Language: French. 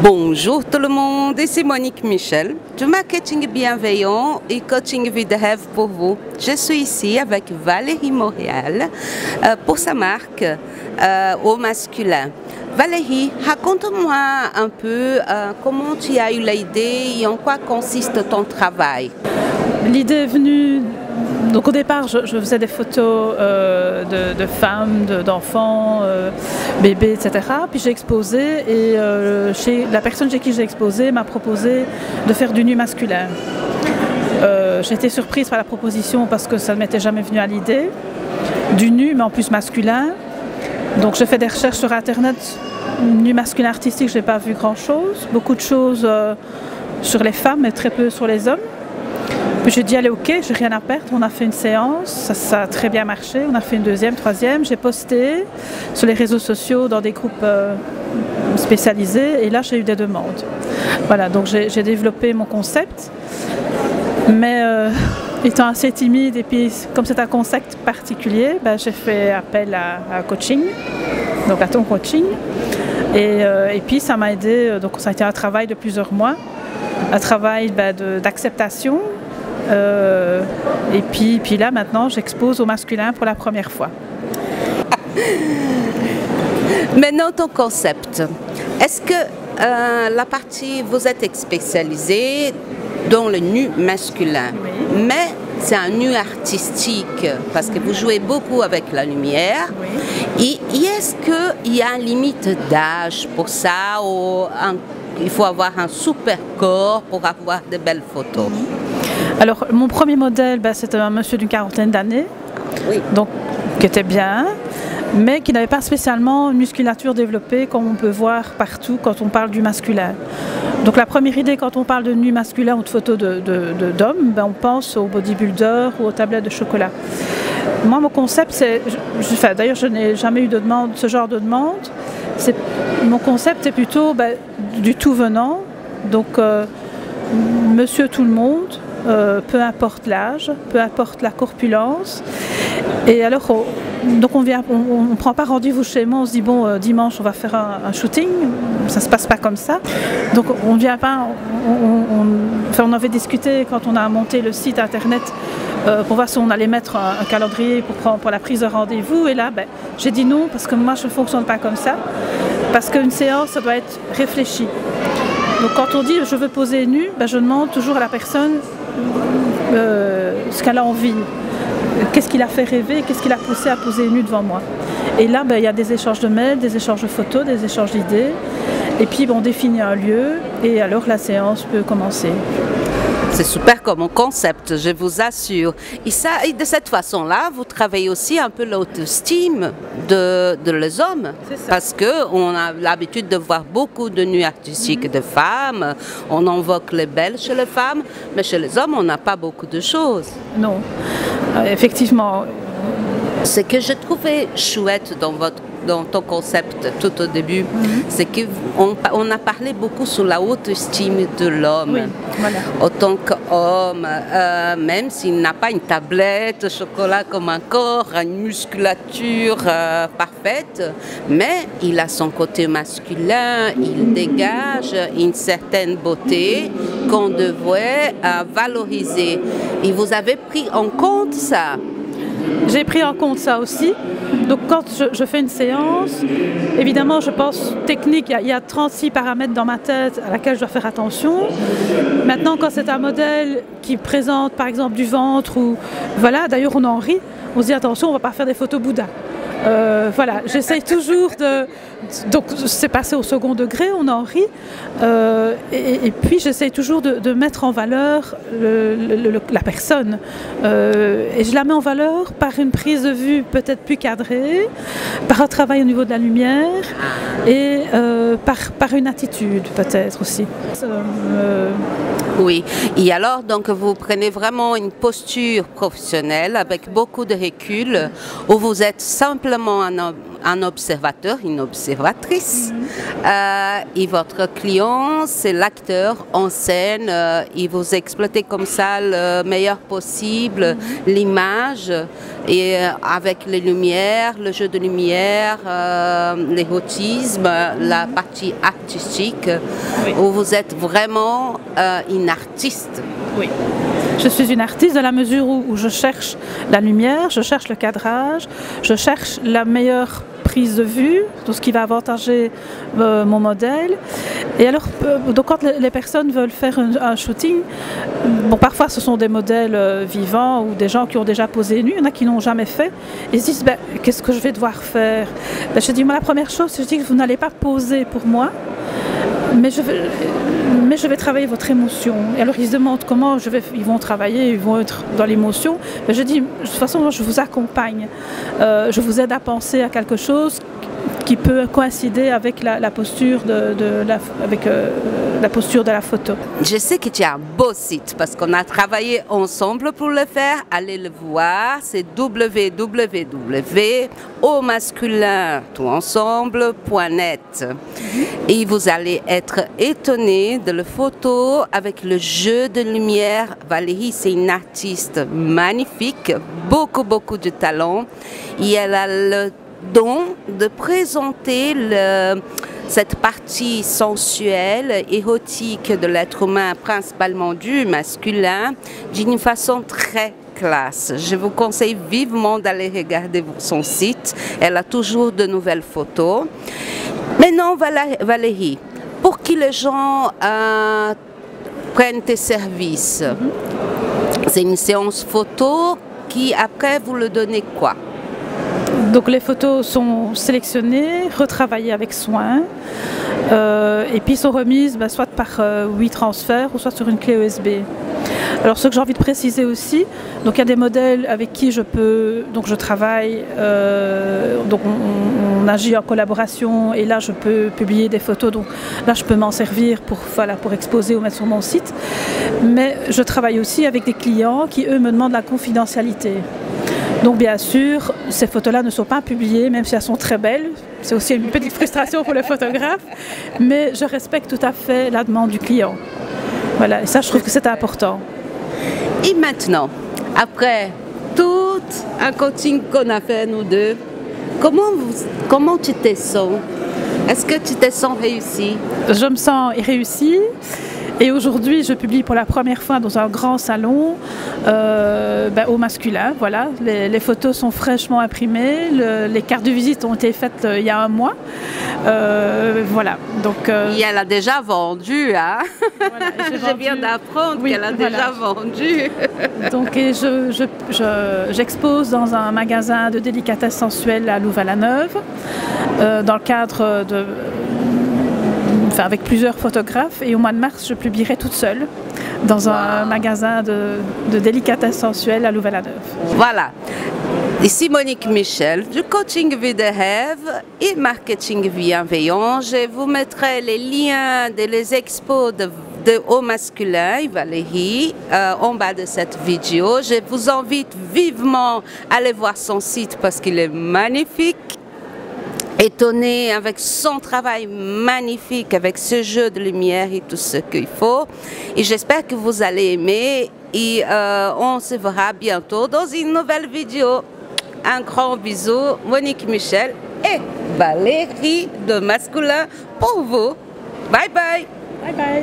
Bonjour tout le monde, ici Monique Michel du marketing bienveillant et coaching vie de rêve pour vous. Je suis ici avec Valérie Montréal pour sa marque au masculin. Valérie, raconte-moi un peu comment tu as eu l'idée et en quoi consiste ton travail. L'idée est venue, donc au départ je faisais des photos de femmes, d'enfants, bébés, etc. Puis j'ai exposé et la personne chez qui j'ai exposé m'a proposé de faire du nu masculin. J'ai été surprise par la proposition parce que ça ne m'était jamais venu à l'idée. Du nu mais en plus masculin. Donc j'ai fait des recherches sur internet, nu masculin artistique, je n'ai pas vu grand chose. Beaucoup de choses sur les femmes mais très peu sur les hommes. Puis j'ai dit allez ok, j'ai rien à perdre, on a fait une séance, ça a très bien marché, on a fait une deuxième, troisième, j'ai posté sur les réseaux sociaux dans des groupes spécialisés et là j'ai eu des demandes. Voilà, donc j'ai développé mon concept, mais étant assez timide et puis comme c'est un concept particulier, j'ai fait appel à coaching, donc à ton coaching et puis ça m'a aidé, donc ça a été un travail de plusieurs mois, un travail d'acceptation. Et puis là maintenant j'expose au masculin pour la première fois. Maintenant ton concept, est-ce que la partie vous êtes spécialisé dans le nu masculin, oui. Mais c'est un nu artistique parce que vous jouez beaucoup avec la lumière, oui. Et est-ce qu'il y a une limite d'âge pour ça ou il faut avoir un super corps pour avoir de belles photos? Alors, mon premier modèle, c'était un monsieur d'une quarantaine d'années, oui. Donc qui était bien, mais qui n'avait pas spécialement une musculature développée comme on peut voir partout quand on parle du masculin. Donc la première idée quand on parle de nu masculin ou de photos d'hommes, on pense aux bodybuilders ou aux tablettes de chocolat. Moi, mon concept, c'est... D'ailleurs, je n'ai jamais eu de demande, ce genre de demande. Mon concept est plutôt du tout venant, donc monsieur tout le monde. Peu importe l'âge, peu importe la corpulence. Et alors, donc on ne prend pas rendez-vous chez moi, on se dit bon dimanche on va faire un shooting, ça ne se passe pas comme ça. Donc on ne vient pas, on avait discuté quand on a monté le site internet pour voir si on allait mettre un calendrier pour la prise de rendez-vous. Et là j'ai dit non parce que moi je ne fonctionne pas comme ça, parce qu'une séance ça doit être réfléchi. Donc quand on dit je veux poser nu, je demande toujours à la personne ce qu'elle a envie, qu'est-ce qui l'a fait rêver, qu'est-ce qui l'a poussé à poser nu devant moi. Et là il y a des échanges de mails, des échanges de photos, des échanges d'idées, et puis on définit un lieu et alors la séance peut commencer. C'est super comme concept, je vous assure. Et de cette façon-là, vous travaillez aussi un peu l'autostime de les hommes. Parce qu'on a l'habitude de voir beaucoup de nus artistiques de femmes. On invoque les belles chez les femmes, mais chez les hommes, on n'a pas beaucoup de choses. Non, effectivement. Ce que je trouvais chouette dans ton concept tout au début, c'est qu'on a parlé beaucoup sur la haute estime de l'homme. Oui, voilà. Autant qu'homme, même s'il n'a pas une tablette de chocolat comme un corps, une musculature parfaite, mais il a son côté masculin, il dégage une certaine beauté qu'on devrait valoriser. Et vous avez pris en compte ça? J'ai pris en compte ça aussi. Donc quand je fais une séance, évidemment je pense technique, il y a 36 paramètres dans ma tête à laquelle je dois faire attention. Maintenant quand c'est un modèle qui présente par exemple du ventre, ou voilà, d'ailleurs on en rit, on se dit attention on ne va pas faire des photos Bouddha. Voilà, j'essaye toujours de... Donc c'est passé au second degré, on en rit. Et puis j'essaye toujours de mettre en valeur la personne. Et je la mets en valeur par une prise de vue peut-être plus cadrée, par un travail au niveau de la lumière et par une attitude peut-être aussi. Oui, et alors donc vous prenez vraiment une posture professionnelle avec beaucoup de recul où vous êtes simplement un observateur, une observatrice. Et votre client, c'est l'acteur en scène. Il vous exploite comme ça le meilleur possible, l'image, et avec les lumières, le jeu de lumière, l'érotisme, la partie artistique, où vous êtes vraiment une artiste. Oui. Je suis une artiste dans la mesure où je cherche la lumière, je cherche le cadrage, je cherche la meilleure prise de vue, tout ce qui va avantager mon modèle. Et alors, donc quand les personnes veulent faire un shooting, bon, parfois ce sont des modèles vivants ou des gens qui ont déjà posé nu, il y en a qui n'ont jamais fait, et ils se disent, qu'est-ce que je vais devoir faire? Je dis, moi, la première chose, je dis que vous n'allez pas poser pour moi, mais je vais travailler votre émotion. Et alors ils se demandent comment ils vont travailler, ils vont être dans l'émotion. Je dis, de toute façon, moi, je vous accompagne. Je vous aide à penser à quelque chose qui peut coïncider avec la posture la posture de la photo. Je sais que tu as un beau site parce qu'on a travaillé ensemble pour le faire. Allez le voir, c'est www.aumasculin.net. Et vous allez être étonné de la photo avec le jeu de lumière. Valérie, c'est une artiste magnifique, beaucoup de talent. Et elle a le don de présenter cette partie sensuelle, érotique de l'être humain, principalement du masculin, d'une façon très classe. Je vous conseille vivement d'aller regarder son site. Elle a toujours de nouvelles photos. Maintenant, Valérie, pour que les gens prennent tes services, c'est une séance photo qui, après, vous le donnez quoi? Donc les photos sont sélectionnées, retravaillées avec soin et puis sont remises soit par WeTransfer ou soit sur une clé USB. Alors ce que j'ai envie de préciser aussi, donc il y a des modèles avec qui je travaille, donc on agit en collaboration et là je peux publier des photos, donc là je peux m'en servir pour exposer ou mettre sur mon site. Mais je travaille aussi avec des clients qui eux me demandent la confidentialité. Donc bien sûr, ces photos-là ne sont pas publiées, même si elles sont très belles. C'est aussi une petite frustration pour le photographe, mais je respecte tout à fait la demande du client. Voilà, et ça je trouve que c'est important. Et maintenant, après tout un coaching qu'on a fait nous deux, comment tu te sens? Est-ce que tu te sens réussi? Je me sens réussie. Et aujourd'hui, je publie pour la première fois dans un grand salon au masculin. Voilà, les photos sont fraîchement imprimées, les cartes de visite ont été faites il y a un mois. Voilà. Donc, et elle a déjà vendu, hein? Voilà, je viens d'apprendre qu'elle a déjà vendu. Donc, j'expose dans un magasin de délicatesse sensuelle à Louvain-la-Neuve, dans le cadre avec plusieurs photographes, et au mois de mars je publierai toute seule dans un magasin de délicatesse sensuelle à Louvain-la-Neuve. Voilà, ici Monique Michel du Coaching Vie de Rêve et Marketing Bienveillant. Je vous mettrai les liens des expos de Au Masculin et Valérie en bas de cette vidéo. Je vous invite vivement à aller voir son site parce qu'il est magnifique. Étonné avec son travail magnifique, avec ce jeu de lumière et tout ce qu'il faut. Et j'espère que vous allez aimer et on se verra bientôt dans une nouvelle vidéo. Un grand bisou, Monique Michel et Valérie de Masculin pour vous. Bye bye. Bye bye.